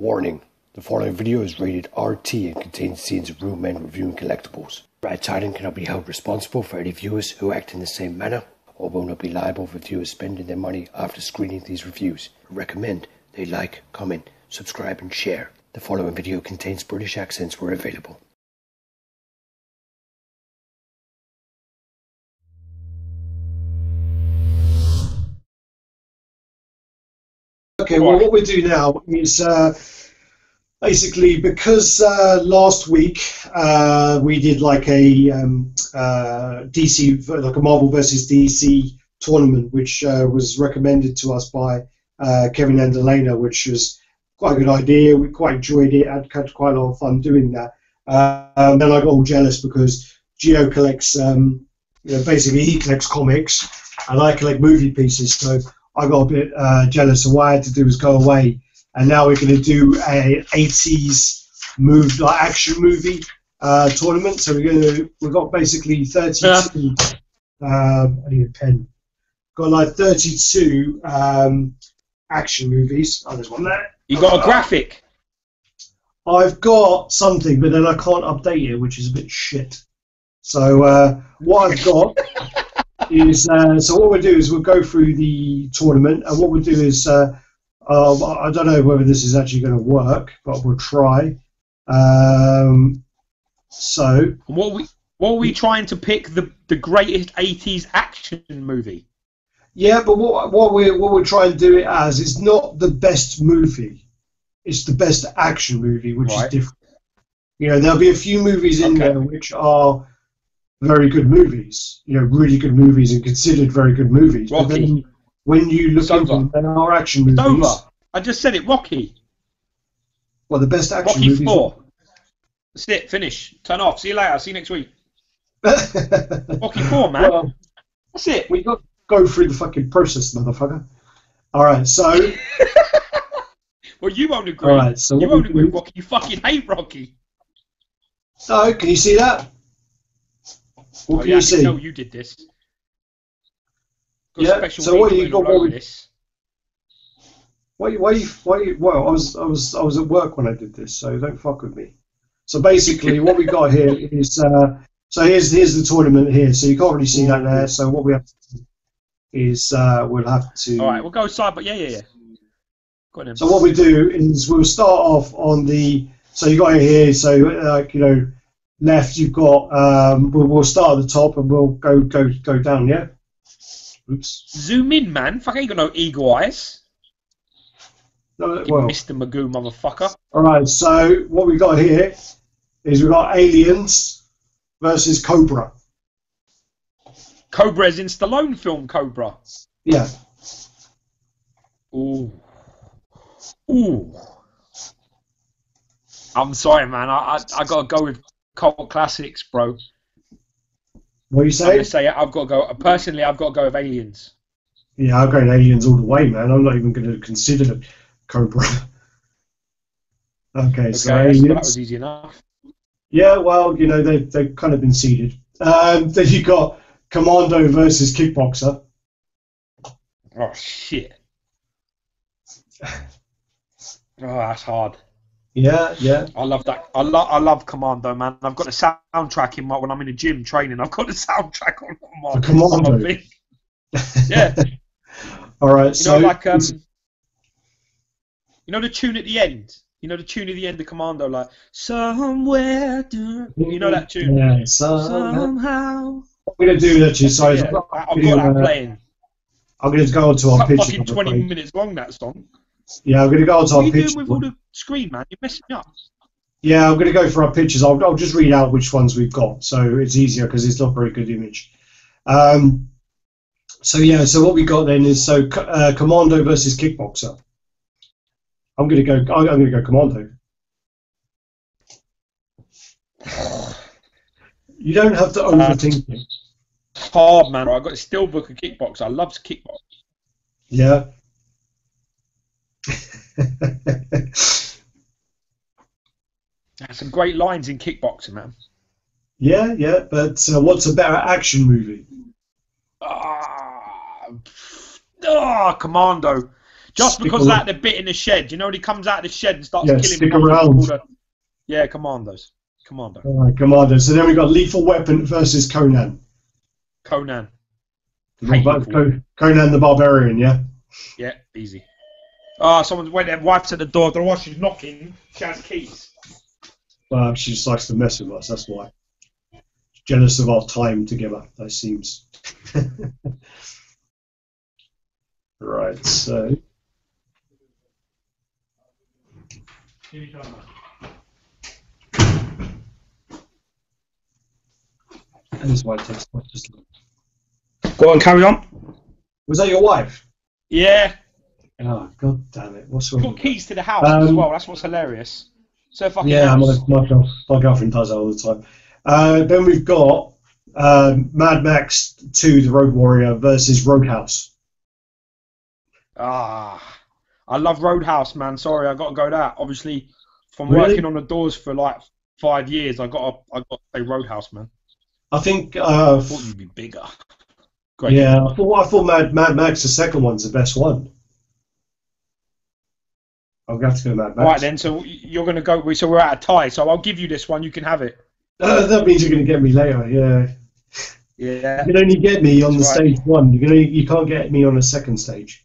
Warning, the following video is rated RT and contains scenes of real men reviewing collectibles. RaddTitan cannot be held responsible for any viewers who act in the same manner, or will not be liable for viewers spending their money after screening these reviews. I recommend they like, comment, subscribe and share. The following video contains British accents where available. Okay, well, what we do now is basically because last week we did like a DC, like a Marvel versus DC tournament, which was recommended to us by Kevin and Elena, which was quite a good idea. We quite enjoyed it. I'd had quite a lot of fun doing that. Then I got all jealous because Gio collects, basically he collects comics, and I collect movie pieces. So I got a bit jealous, and what I had to do was go away. And now we're going to do a 80s action movie tournament. So we've got basically 32. I need a pen. Got like 32 action movies. Oh, there's one there. You got a graphic? I've got something, but then I can't update it, which is a bit shit. So what I've got is so what we'll do is we'll go through the tournament, and what we'll do is I don't know whether this is actually going to work, but we'll try. So what are we trying to pick the greatest 80s action movie? Yeah, but what we're trying to do it as is not the best movie; it's the best action movie, which is different. There'll be a few movies in there which are very good movies, really good movies and considered very good movies. Rocky. But then when you look at them, there are action movies. It's over. I just said it, Rocky. Well, the best action Rocky movies. 4. That's it, finish. Turn off. See you later. See you next week. Rocky 4, man. Well, that's it. We got to go through the fucking process, motherfucker. All right, so. Well, you won't agree. All right, so you won't agree with Rocky. You fucking hate Rocky. Oh, can you see that? What can you see? I can tell you did this. Got yeah. So what you got? Well, I was at work when I did this, so don't fuck with me. So basically, what we got here is so here's the tournament here. So you can't really see that there. So what we have to do is we'll have to. All right, we'll go side, but yeah. Got him. So what we do is we'll start off on the. So you got it here. So left you've got. We'll start at the top and we'll go down. Yeah. Oops. Zoom in, man. Fuck, ain't got no eagle eyes. No, well, Mr. Magoo, motherfucker. Alright, so what we got here is we've got Aliens versus Cobra. Cobra's in Stallone film, Cobra. Yeah. Ooh. I'm sorry, man. I gotta go with cult classics, bro. What are you saying? I'm gonna say I've got to go. Personally, I've got to go with Aliens. Yeah, I'll go with Aliens all the way, man. I'm not even going to consider Cobra. Okay, so Aliens. That was easy enough. Yeah, well, they've kind of been seeded. Then you got Commando versus Kickboxer. Oh shit. Oh, that's hard. Yeah. I love that. I love Commando, man. I've got the soundtrack in when I'm in the gym training. I've got the soundtrack on Commando. Yeah. All right. So the tune at the end. The tune at the end of Commando, like somewhere. You know that tune. Yeah. Somehow. What we're gonna do actually, sorry, I've got that playing. I'm gonna go onto our picture. Fucking 20 minutes long, that song. Yeah, I'm going to go onto our pictures. What are you doing with all the screen, man? You're messing me up. Yeah, I'm going to go for our pictures. I'll just read out which ones we've got, so it's easier because it's not a very good image. So what we got then is Commando versus Kickboxer. I'm going to go Commando. You don't have to overthink it. Hard, man. I've got a steelbook of Kickboxer. I love Kickboxer. Yeah. Some great lines in Kickboxer, man. Yeah, but what's a better action movie? Commando. Just because that the bit in the shed, you know, when he comes out of the shed and starts killing stick people. around. Yeah, Commandos. Commando. All right, Commandos. So then we got Lethal Weapon versus Conan. Conan. Conan the Barbarian, yeah? Yeah, easy. Oh, someone went there, wife's at the door. I don't know why she's knocking. She has keys. Well, she just likes to mess with us, that's why. She's jealous of our time together, that seems. Right, so. And this is why it takes much to sleep. Go on, carry on. Was that your wife? Yeah. Oh, god damn it. What's wrong? Got keys to the house as well, that's what's hilarious. So fucking yeah, house. my girlfriend does that all the time. Then we've got Mad Max 2, The Road Warrior versus Roadhouse. Ah, I love Roadhouse, man. Sorry, I got to go that. Obviously, from Really? working on the doors for like 5 years, I got to say Roadhouse, man. I think. I thought you'd be bigger. Great. Yeah, I thought Mad Max, the second one's the best one. I'm going to have to go Mad Max. Right then, so you're going to go. So we're at a tie. So I'll give you this one. You can have it. That means you're going to get me later. Yeah. Yeah. You can only get me on the That's right. stage one. You can't get me on the second stage.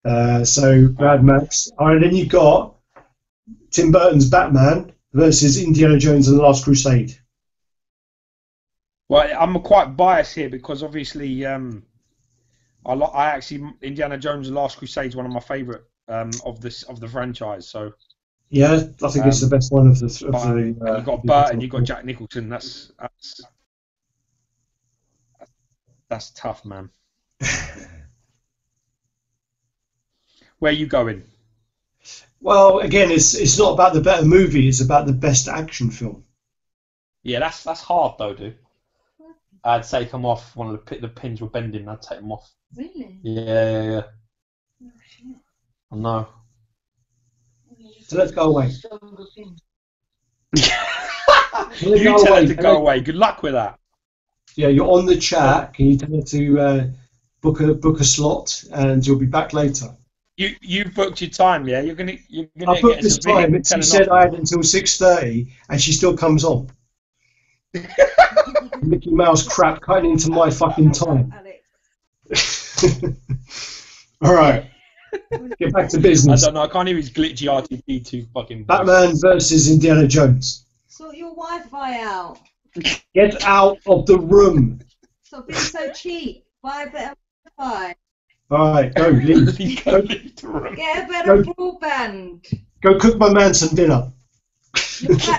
So Mad Max. All right, then you got Tim Burton's Batman versus Indiana Jones and the Last Crusade. Well, I'm quite biased here because obviously, I actually Indiana Jones: The Last Crusade is one of my favourite of the franchise. So Yeah, I think it's the best one of the. you got Burton, you got Jack Nicholson. That's tough, man. Where are you going? Well, again, it's not about the better movie; it's about the best action film. Yeah, that's hard though, dude. I'd say come off. One of the pins were bending. I'd take them off. Really? Yeah. Oh, shit. I know. So let's go away. Stronger pin. You tell her to go away. Good luck with that. Yeah, you're on the chat. Can you tell her to book a slot, and you'll be back later? You booked your time, yeah? You're gonna I booked this time, and she said I had until 6:30, and she still comes on. Mickey Mouse crap cutting into my fucking time. All right, get back to business. I don't know. I can't hear his glitchy R2D2 fucking. Batman versus Indiana Jones. Sort your Wi-Fi out. Get out of the room. Stop being so cheap. Buy a better Wi-Fi. All right, go leave. Go leave the room. Get a better broadband. Go cook my man some dinner.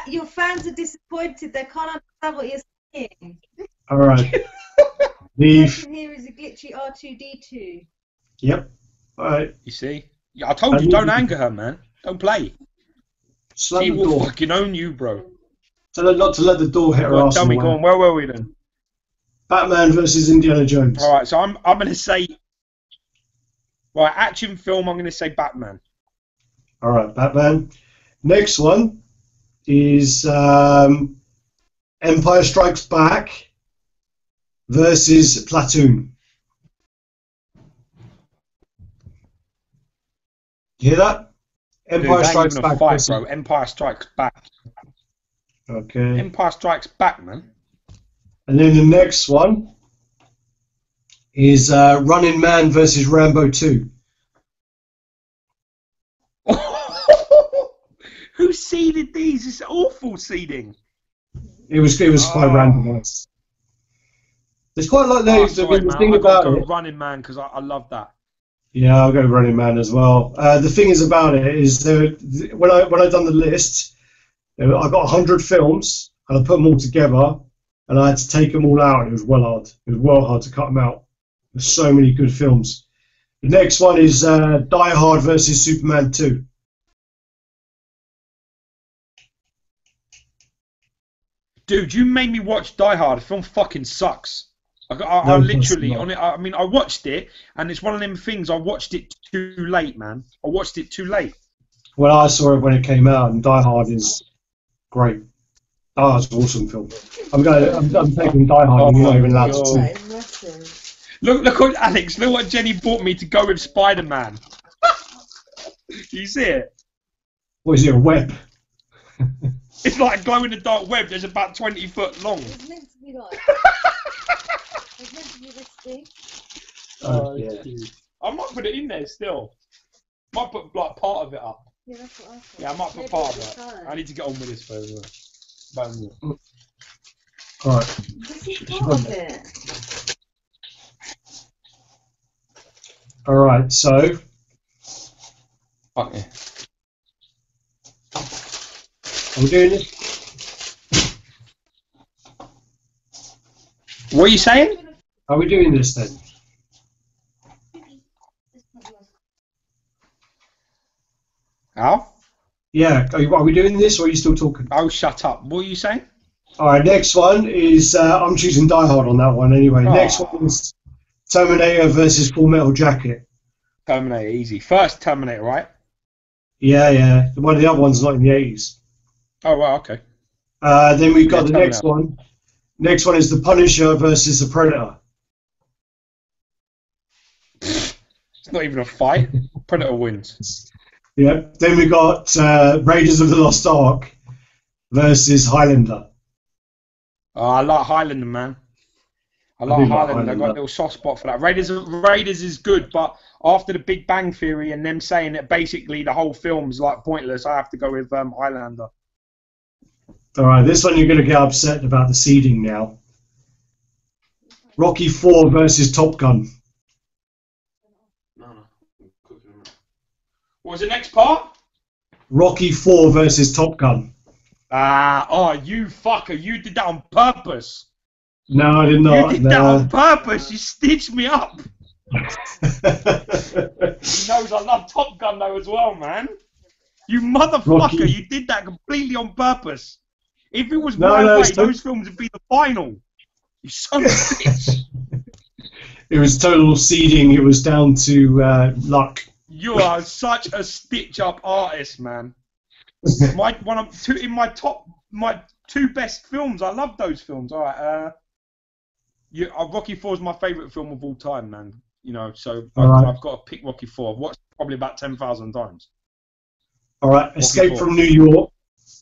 Your fans are disappointed. They can't understand what you're saying. All right, The leave. person here is a glitchy R2D2. Yep. All right. You see? Yeah, I told you, don't anger her, man. Don't play. Slam She the will door. fucking own you, bro. Tell her not to let the door hit her Go on, ass. tell me, go on. Where were we then? Batman versus Indiana Jones. All right, so I'm going to say. Right, action film. I'm going to say Batman. All right, Batman. Next one is Empire Strikes Back versus Platoon. You hear that? Empire Dude, Strikes even Back. a fight, versus- bro. Empire Strikes Back. Okay. Empire Strikes Back, man. And then the next one is Running Man versus Rambo 2. Who seeded these? It's awful seeding. It was quite randomized. There's quite a lot there. The thing about it. Running Man because I love that. Yeah, I'll go Running Man as well. The thing is about it is when I done the list, I got 100 films and I put them all together and I had to take them all out. And it was well hard. It was well hard to cut them out. There's so many good films. The next one is Die Hard versus Superman 2. Dude, you made me watch Die Hard. The film fucking sucks. I No, literally, it's not. I mean, I watched it, and it's one of them things. I watched it too late, man. I watched it too late. Well, I saw it when it came out, and Die Hard is great. Die Hard's an awesome film. I'm taking Die Hard, and you're not even allowed to That talk. is massive. Look what Alex. Look what Jenny bought me to go with Spider-Man. You see it? What is it, a web? It's like a glow-in-the-dark web that's about 20 foot long. It's meant to be like. It's meant to be this big. Oh, yeah. I might put it in there still. Might put like part of it up. Yeah, that's what I thought. Yeah, I might put part of it. I need to get on with this first. Alright. This is part of it. Alright, so. Fuck yeah. Are we doing this? What are you saying? Are we doing this then? Al? Yeah, are we doing this or are you still talking? Oh, shut up. What are you saying? Alright, next one is, I'm choosing Die Hard on that one anyway. Next one is Terminator versus Full Metal Jacket. Terminator, easy. First Terminator, right? Yeah, yeah. One of the other ones not in the 80s. Oh, right, okay. Then we've got the Terminator. next one. Next one is The Punisher versus The Predator. It's not even a fight. Predator wins. Yeah. Then we got Raiders of the Lost Ark versus Highlander. Oh, I like Highlander, man. I like Highlander. I've got a little soft spot for that. Raiders is good, but after the Big Bang Theory and them saying that basically the whole film's like pointless, I have to go with Highlander. All right, this one you're going to get upset about the seeding now. Rocky IV versus Top Gun. No. What was the next part? Rocky IV versus Top Gun. Oh, you fucker. You did that on purpose. No, I did not. You did that on purpose. You stitched me up. He knows I love Top Gun though as well, man. You motherfucker. Rocky. You did that completely on purpose. If it was my way, those films would be the final. You son of a bitch. It was total seeding. It was down to luck. You are such a stitch-up artist, man. My two best films. I love those films. All right. Rocky IV is my favourite film of all time, man. You know, so I've got to pick Rocky IV. I've watched it probably about 10,000 times. All right. Escape from New York.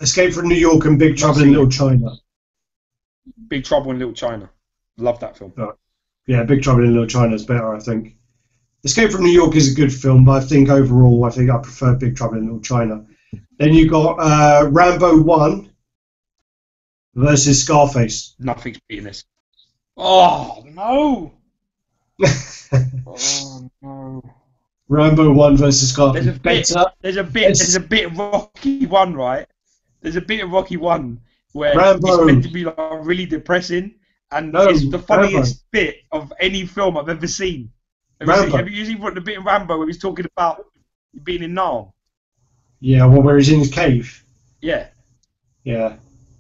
Escape from New York and Big Trouble in Little China. Big Trouble in Little China. Love that film. Right. Yeah, Big Trouble in Little China is better, I think. Escape from New York is a good film, but I think overall, I prefer Big Trouble in Little China. Then you got Rambo 1 versus Scarface. Nothing's beating this. Oh no! Oh no! Rambo 1 versus Scarface. There's a bit of Rocky 1, right? There's a bit of Rocky 1 where Rambo. it's meant to be like really depressing, and it's the funniest bit of any film I've ever seen. Have you seen the bit in Rambo where he's talking about being in Nam? Yeah, well, where he's in his cave. Yeah. Yeah.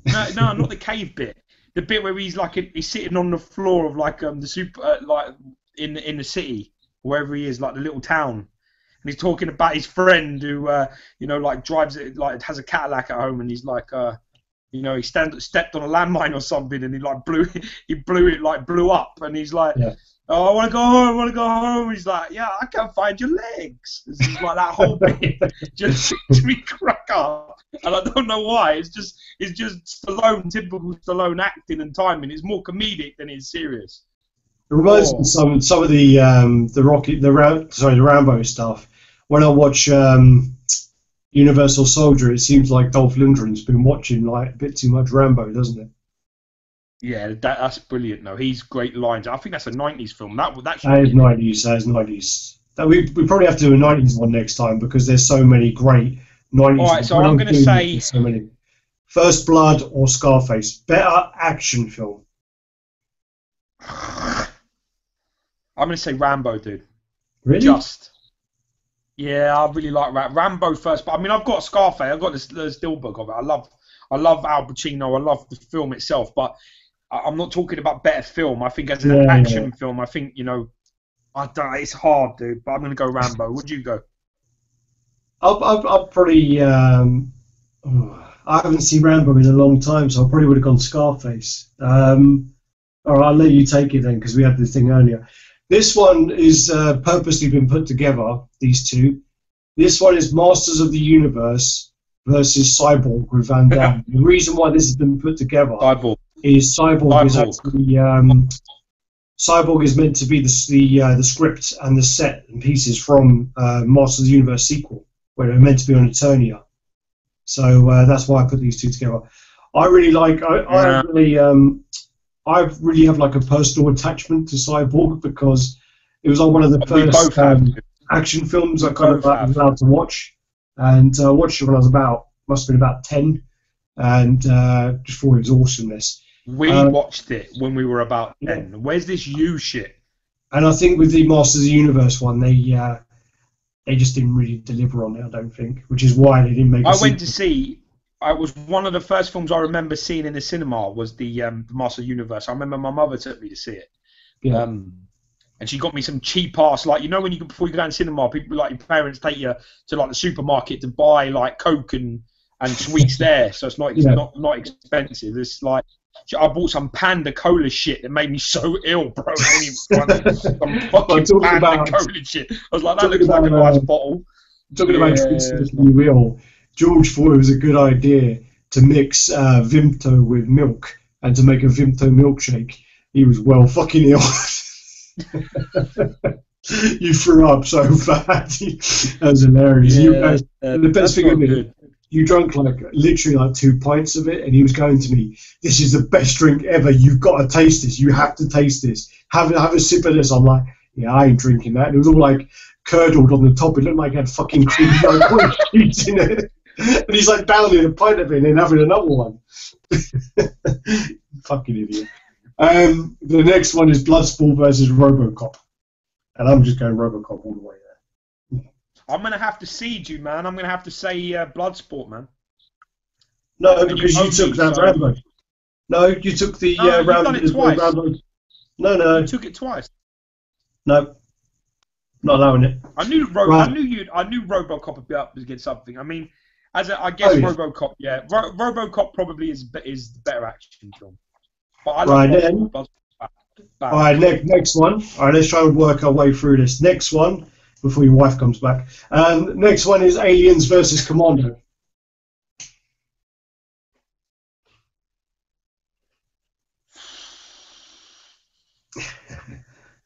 No, not the cave bit. The bit where he's like he's sitting on the floor of like the super like in the city, wherever he is, like the little town, and he's talking about his friend who you know, like drives it, like has a Cadillac at home, and he's like you know, he stepped on a landmine or something, and he like blew up, and he's like, oh, I want to go home. He's like, yeah, I can't find your legs. It's just like that whole bit just makes me crack up, and I don't know why. It's just Stallone, typical Stallone acting and timing. It's more comedic than it's serious. It reminds me of some of the Rambo stuff. When I watch Universal Soldier, it seems like Dolph Lundgren's been watching like a bit too much Rambo, doesn't it? Yeah, that's brilliant. No, he's great lines. I think that's a '90s film. That is '90s. That is '90s. We probably have to do a '90s one next time because there's so many great '90s. All right, so I'm going to say so many. First Blood or Scarface, better action film. I'm going to say Rambo, dude. Really? Yeah, I really like Rambo first, but I mean, I've got Scarface. I've got the steelbook of it. I love Al Pacino. I love the film itself, but I'm not talking about better film. I think as an action film, I think, you know, I don't know, it's hard, dude. But I'm going to go Rambo. Would you go? I'll probably. I haven't seen Rambo in a long time, so I probably would have gone Scarface. All right, I'll let you take it then, because we had the thing earlier. This one is purposely been put together, these two, This one is Masters of the Universe versus Cyborg with Van Damme. The reason why this has been put together is Cyborg is actually Cyborg is meant to be the script and the set and pieces from Masters of the Universe sequel, where they're meant to be on Eternia. So that's why I put these two together. I really like. I really have like a personal attachment to Cyborg because it was like one of the first action films I kind of was allowed to watch, and I watched it when I was must have been about 10, and just thought it was awesomeness. We watched it when we were about 10. Yeah. Where's this you shit? And I think with the Masters of the Universe one, they just didn't really deliver on it, I don't think, which is why they didn't make. I went to see. It was one of the first films I remember seeing in the cinema was the Masters of the Universe. I remember my mother took me to see it. Yeah. And she got me some cheap ass, like, you know, before you go down to cinema, people like your parents take you to like the supermarket to buy like Coke and sweets there, so it's not expensive. It's like I bought some Panda Cola shit that made me so ill, bro. Some fucking Panda Cola shit. I was like, that looks like a nice bottle. Talking about you ill, George thought it was a good idea to mix Vimto with milk and to make a Vimto milkshake. He was well fucking ill. You threw up so bad. That was hilarious. The best thing of it, you drank like literally like 2 pints of it, and he was going to me, "This is the best drink ever. You've got to taste this. You have to taste this. Have a sip of this." I'm like, "Yeah, I ain't drinking that." And it was all like curdled on the top. It looked like it had fucking cream cheese in it. And he's like downing a pint of it and then having another one. Fucking idiot. The next one is Bloodsport versus RoboCop, and I'm just going RoboCop all the way there. I'm gonna have to seed you, man. I'm gonna have to say Bloodsport, man. No, because you took that Rambo. No, you took the You've done it twice. Rambo. No. You took it twice. No, not allowing it. I knew RoboCop would be up against something. I mean, I guess RoboCop. Yeah, RoboCop probably is the better action film. But I like Bloodsport. All right, next one. All right, let's try and work our way through this. Next one, before your wife comes back. Next one is Aliens versus Commando.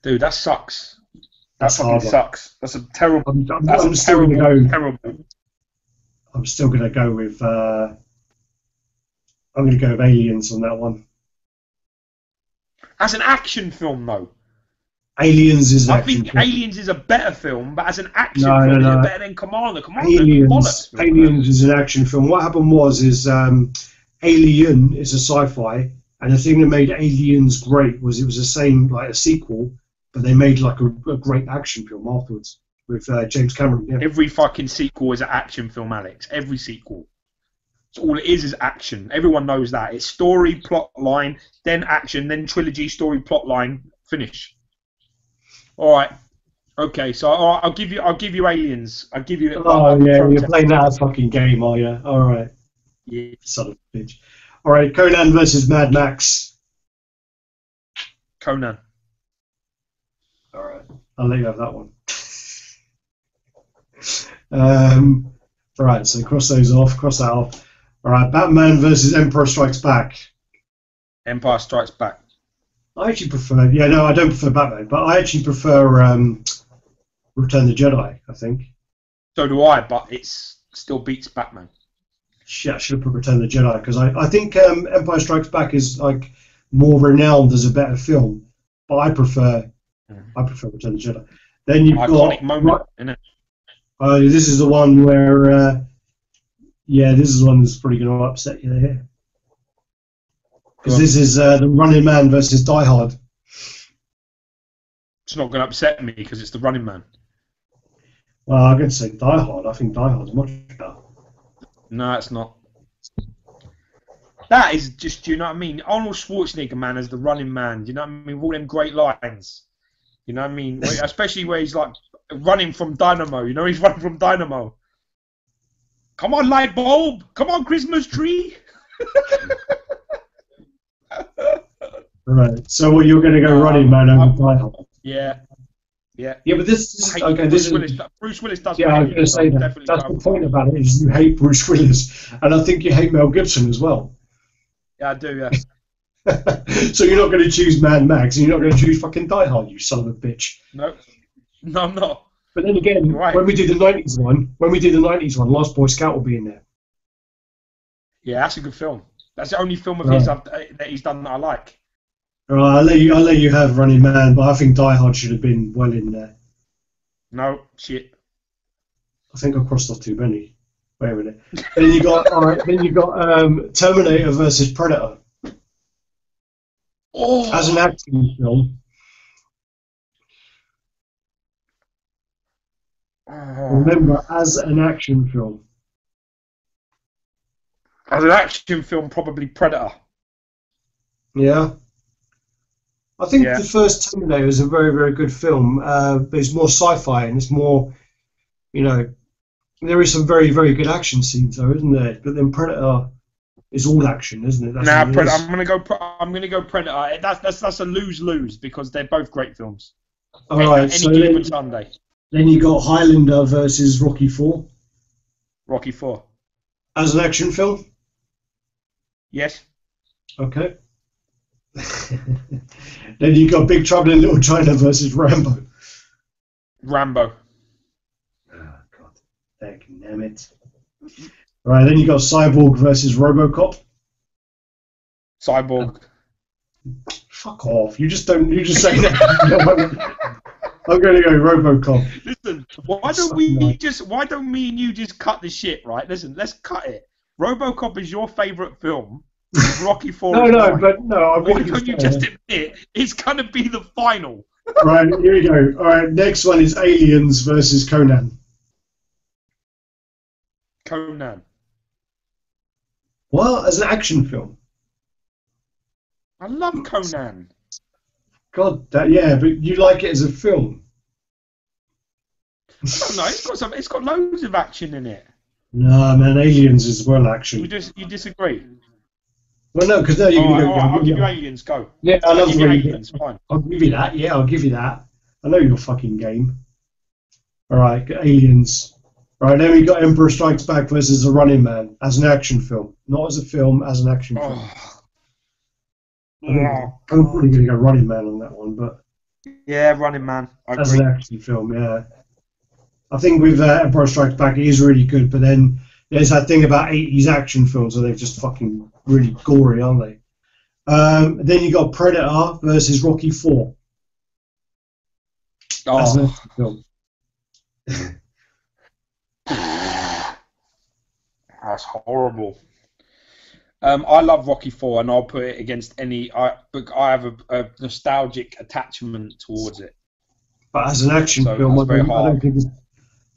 Dude, that sucks. That fucking sucks. That's a terrible. I'm still gonna go with. I'm gonna go with Aliens on that one. As an action film, though. Aliens is. I think Aliens is a better film, but as an action film, it's better than Commando. Aliens is an action film. What happened is Alien is a sci-fi, and the thing that made Aliens great was it was the same, like a sequel, but they made like a great action film afterwards with James Cameron. Yeah. Every fucking sequel is an action film, Alex. Every sequel. So all it is action. Everyone knows that. It's story, plot line, then action, then trilogy, story, plot line, finish. All right. Okay. So I'll give you Aliens. I'll give you. You're playing that fucking game, are you? All right. Yeah. Son of a bitch. All right. Conan versus Mad Max. Conan. All right. I'll let you have that one. Right. So cross that off. All right. Batman versus Empire Strikes Back. Empire Strikes Back. I actually prefer. Yeah, no, I don't prefer Batman, but I actually prefer Return of the Jedi. I think. So do I, but it still beats Batman. Shit, I should have put Return of the Jedi because I think Empire Strikes Back is like more renowned as a better film, but I prefer Return of the Jedi. Then you've iconic moment, isn't it? This is the one where this is the one that's probably going to upset you here. Because this is the Running Man versus Die Hard. It's not going to upset me because it's the Running Man. Well, I'm going to say Die Hard. I think Die Hard's much better. No, it's not. That is just, do you know what I mean? Arnold Schwarzenegger, man, as the Running Man. Do you know what I mean? With all them great lines. You know what I mean? Especially where he's like running from Dynamo. You know, he's running from Dynamo. Come on, light bulb. Come on, Christmas tree. Right. So you're going to go Running Man over Die Hard? Yeah. Yeah. Yeah, but this I hate okay. Bruce This Willis. is Bruce Willis does. yeah. I was great, going to so say that. definitely That's go the with point that. about it is you hate Bruce Willis, and I think you hate Mel Gibson as well. Yeah, I do. Yeah. So you're not going to choose Mad Max, and you're not going to choose fucking Die Hard, you son of a bitch. No, I'm not. But then again, Right. when we do the '90s one, Lost Boy Scout will be in there. Yeah, that's a good film. That's the only film of his that he's done that I like. All right, I'll let you have Running Man, but I think Die Hard should have been well in there. No, shit. I think I crossed off too many. Wait a minute. Then you got Terminator versus Predator. Oh. As an action film. Remember, as an action film. As an action film, probably Predator. Yeah. I think the first Terminator is a very, very good film. It's more sci-fi and it's more, there is some very, very good action scenes though, isn't there? But then Predator is all action, isn't it? That's Predator. I'm gonna go Predator. That's a lose-lose because they're both great films. All right. Any given Sunday. Then you got Highlander versus Rocky IV. Rocky IV. As an action film. Yes. Okay. Then you got Big Trouble in Little China versus Rambo. Rambo. Oh God, damn it! Right, then you got Cyborg versus RoboCop. Cyborg. Fuck off! You just say that. I'm going to go RoboCop. Listen, why don't me and you just cut the shit, right? Listen, let's cut it. RoboCop is your favourite film. Rocky IV. No, I'm why don't you just admit it's going to be the final? Right, here we go. All right, next one is Aliens versus Conan. Conan. Well, as an action film. I love Conan. God, but you like it as a film. I don't know. It's got loads of action in it. No, man, Aliens is well action. You disagree? Well, no, because you're going to go. I'll give you Aliens. Go. Yeah, I love Aliens. Fine. I'll give you that. Yeah, I'll give you that. I know your fucking game. All right, Aliens. All right, then we got Emperor Strikes Back versus The Running Man as an action film, not as a film, as an action film. I'm probably going to go Running Man on that one, but yeah, Running Man. As an action film, yeah. I think with Emperor Strikes Back, it is really good, but then there's that thing about 80s action films where they're just fucking really gory, aren't they? Then you got Predator versus Rocky IV. As an action film. That's horrible. I love Rocky IV, and I'll put it against any. I have a nostalgic attachment towards it. But as an action film, I don't think it's.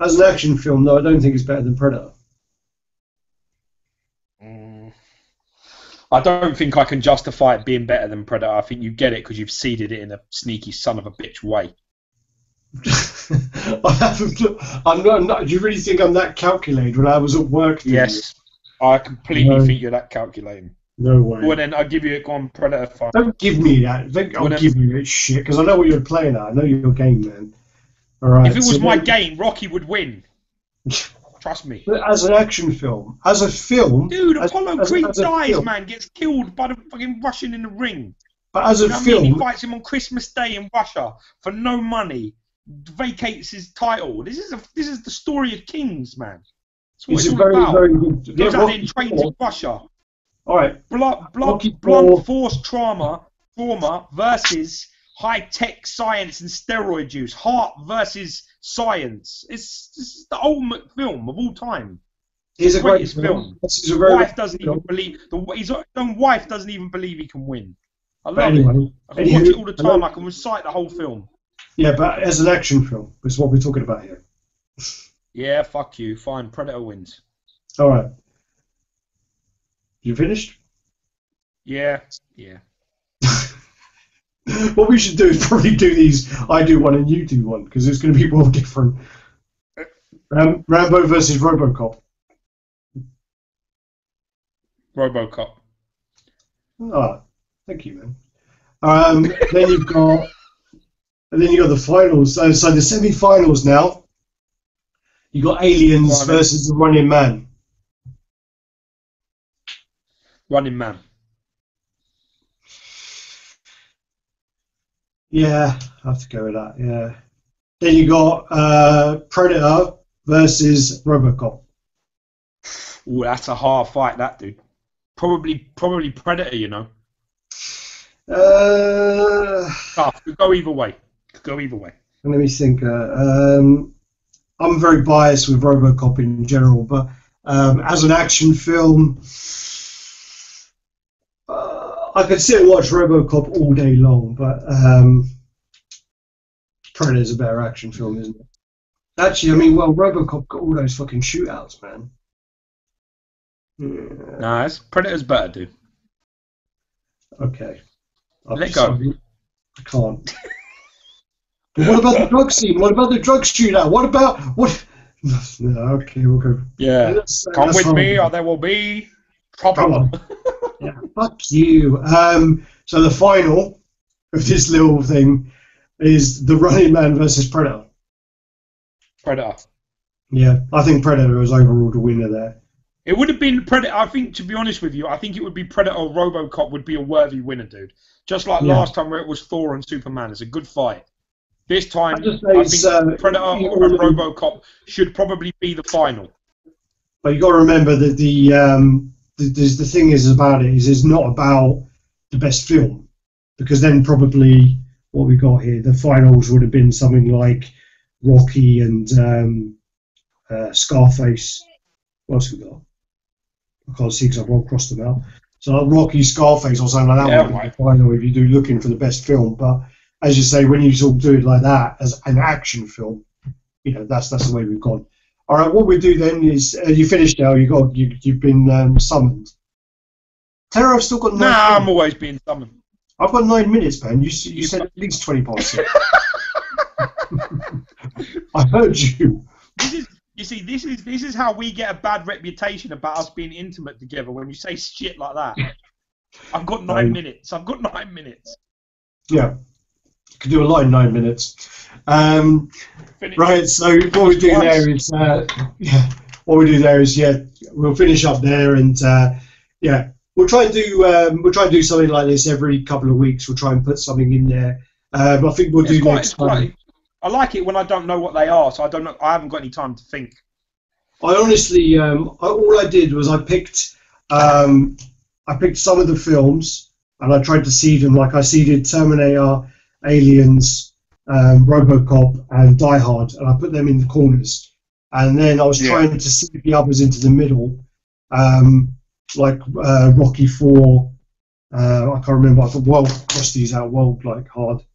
As an action film, though, I don't think it's better than Predator. I don't think I can justify it being better than Predator. I think you get it because you've seeded it in a sneaky son of a bitch way. I'm not. Do you really think I'm that calculated when I was at work? Yes, I completely think you're that calculating. No way. Well, then I'll give you a Predator 5. Don't give me that. I'll give you that shit because I know what you're playing at. I know your game, man. All right. If it was my game, Rocky would win. Trust me. But as an action film, as a film, dude, Apollo Creed dies, man, gets killed by the fucking Russian in the ring. But as a film, he fights him on Christmas Day in Russia for no money, vacates his title. This is the story of kings, man. It's a very, very good. Goes out and trains in Russia. All right. Blunt force trauma versus high-tech science and steroid use. Heart versus science. It's the ultimate film of all time. It's the greatest film. His wife doesn't even believe. His own wife doesn't even believe he can win. I love it. I can watch it all the time. I can recite the whole film. Yeah, but as an action film, is what we're talking about here. Yeah, fuck you. Fine, Predator wins. All right. You finished? Yeah. What we should do is probably do these. I do one and you do one because it's going to be more different. Rambo versus RoboCop. RoboCop. Oh, thank you, man. Then you've got And then you got the finals. So the semi-finals now. You got Aliens versus the Running Man. Running Man. Yeah, I have to go with that. Yeah. Then you got Predator versus RoboCop. Oh, that's a hard fight, that dude. Probably Predator, you know. Tough. Could go either way. Let me think. I'm very biased with RoboCop in general, but as an action film, I could sit and watch RoboCop all day long, but Predator's a better action film, isn't it? Actually, I mean, well, RoboCop got all those fucking shootouts, man. Yeah. Nah, Predator's better, dude. Okay. Let go. I can't. But what about the drug scene? What about the drug shootout? What? No, okay, we'll go. Yeah. Come with me, or there will be trouble. Yeah, fuck you. So the final of this little thing is the Running Man versus Predator. Predator. Yeah, I think Predator was overall the winner there. It would have been Predator. I think, to be honest with you, I think it would be Predator or RoboCop would be a worthy winner, dude. Just like last time where it was Thor and Superman. It's a good fight. This time, I think Predator or RoboCop should probably be the final. But you got to remember that the thing is about it is it's not about the best film, because then probably what we got here, the finals would have been something like Rocky and Scarface. What else we got? I can't see because I've all crossed them out. So like Rocky, Scarface, or something like that would be the final if you do looking for the best film. But as you say, when you sort of do it like that as an action film, you know, that's the way we've gone. All right, what we do then is you finished now. You've been summoned. Tara, I've still got 9 minutes. I'm always being summoned. I've got 9 minutes, man. You said at least 20 past 6. I heard you. This is how we get a bad reputation about us being intimate together when you say shit like that. I've got 9 minutes. Yeah. You can do a lot in 9 minutes. Right, so what we do there is we'll finish up there, and we'll try and do something like this every couple of weeks. We'll try and put something in there. I think we'll do next time. I like it when I don't know what they are, so I don't know. I haven't got any time to think. I honestly, all I did was I picked some of the films and I tried to seed them. Like I seeded Terminator, Aliens, RoboCop, and Die Hard, and I put them in the corners. And then I was trying to seed the others into the middle, like Rocky 4. I can't remember. I thought, cross these out. Hard.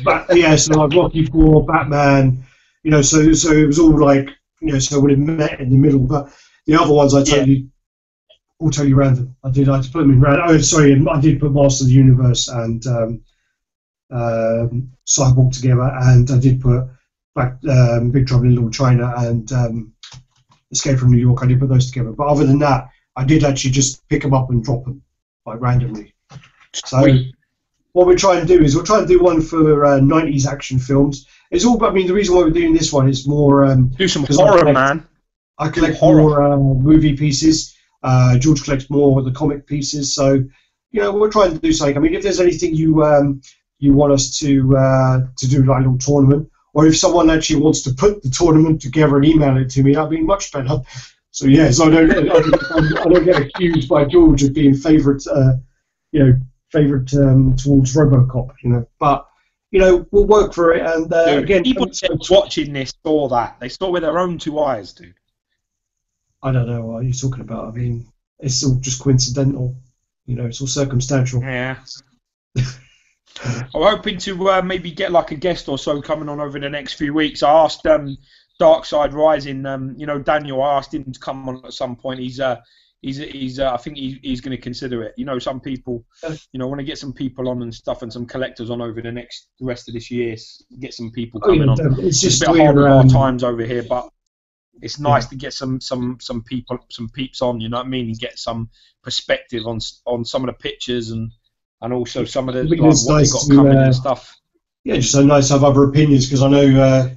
But yeah, so like Rocky 4, Batman, you know, so it was all like, you know, so it would have met in the middle. But the other ones all totally random. I just put them in random. Oh, sorry, I did put Master of the Universe and Cyborg together, and I did put Big Trouble in Little China and Escape from New York. I did put those together. But other than that, I did actually just pick them up and drop them like randomly. So. What we're trying to do is we'll try and do one for 90s action films. It's all. I mean, the reason why we're doing this one is more. Do some horror, man. I collect more movie pieces. George collects more of the comic pieces. So, you know, we're trying to do something. I mean, if there's anything you want us to do, like a little tournament, or if someone actually wants to put the tournament together and email it to me, that'd be much better. So yeah, so I don't get accused by George of being favourite towards RoboCop, you know, but you know, we'll work for it. And again, people watching this saw that. They saw with their own 2 eyes, dude. I don't know what you're talking about. I mean, it's all just coincidental, you know. It's all circumstantial. Yeah. I'm hoping to maybe get like a guest or so coming on over the next few weeks. I asked Dark Side Rising, you know, Daniel. I asked him to come on at some point. I think he's going to consider it. You know, some people, you know, want to get some people on and stuff, and some collectors on over the rest of this year. Get some people coming on. It's just a bit hard with our times over here, but it's nice to get some people, some peeps on. You know what I mean? And get some perspective on some of the pictures, and and also some of the I think like, it's what nice they got to, coming and stuff. Yeah, just so nice to have other opinions, because I know,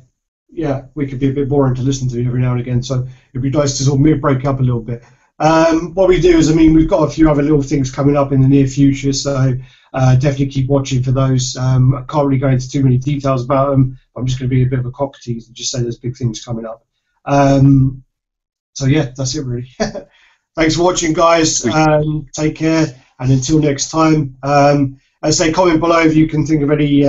we could be a bit boring to listen to every now and again. So it'd be nice to sort of break up a little bit. What we do is, I mean, we've got a few other little things coming up in the near future, so definitely keep watching for those. I can't really go into too many details about them. I'm just going to be a bit of a cockatoo and just say there's big things coming up. So yeah, that's it really. Thanks for watching, guys. Take care, and until next time. As I say, comment below if you can think of any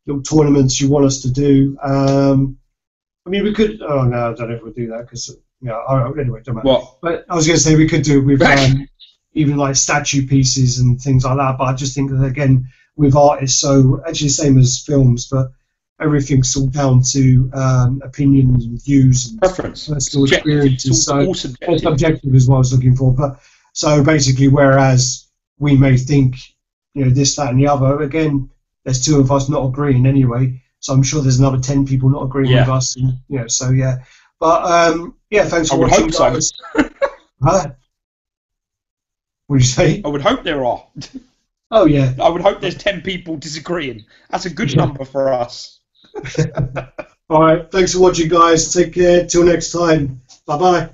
little tournaments you want us to do. I mean, we could. Oh no, I don't know if we'll do that because anyway, don't matter. What? But I was going to say we could do it with even like statue pieces and things like that. But I just think that again with artists, so actually the same as films, but everything's all down to opinions and views and Preference, personal experiences. So all subjective. Subjective is what I was looking for. But so basically, whereas we may think, you know, this, that, and the other, again, there's two of us not agreeing anyway. So I'm sure there's another 10 people not agreeing with us. And, you know, so yeah. But yeah, thanks for watching, guys. Huh? What did you say? I would hope there are. Oh yeah. I would hope there's 10 people disagreeing. That's a good number for us. All right. Thanks for watching, guys. Take care. Till next time. Bye bye.